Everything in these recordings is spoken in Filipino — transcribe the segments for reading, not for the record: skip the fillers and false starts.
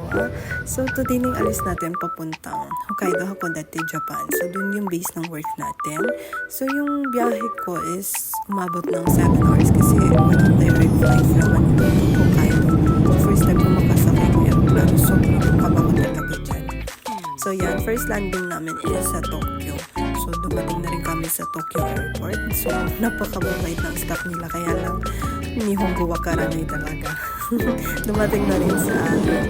dalawa. So today nang alis natin papuntang Hokkaido, Hakodate, Japan. So dun yung base ng work natin. So yung biyahe ko is umabot ng 7 hours kasi walang direct flight from Manila to Hokkaido. So first time ko makasakay ng airplane. Sobrang kaba ko talaga dyan. So yan, first landing namin is sa Tokyo. So dumating na rin kami sa Tokyo Airport. So napakababait ng staff nila, kaya lang Nihongo wakaranay talaga. Dumating na rin sa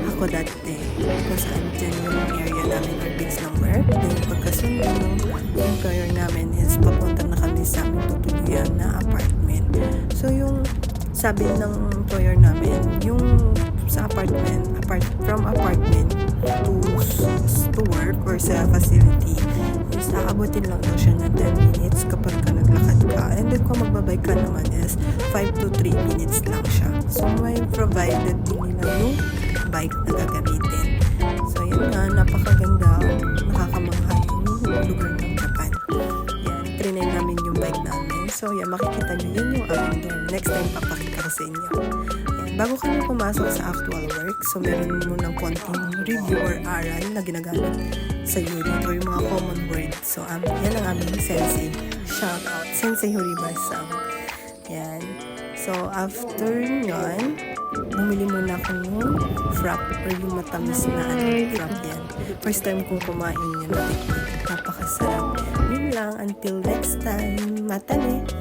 Hakodate kung saan dyan yung area namin or base ng work. Then pagkasundo ng employer namin is papunta na kami sa aming tutuluyan na apartment. So yung sabi ng employer namin, yung sa apartment, from apartment to work or sa facility is aabutin lang daw siya ng 10 minutes kapag ka naglakad ka. And then kung magbabike ka naman is 5 to 3 minutes lang siya. So may provided din nila yung bike na gagamitin. So yun nga, napakaganda, nakakamangha yung lugar ng Japan. Yan, trinay namin yung bike namin. So yan, makikita nyo yun yung aming dorm. Next time papakita ko sa inyo. Bago kami pumasok sa actual work, so meron munang konting review or aral na ginagamit sa unit or yung mga common words. So yan ang aming sensei. Shout out, Sensei Horibasa. Yan. So after nyon, bumili muna ako ng frap or yung matamis na frap yan. First time kong kumain yan. Napakasarap. Yun lang, until next time. Matane!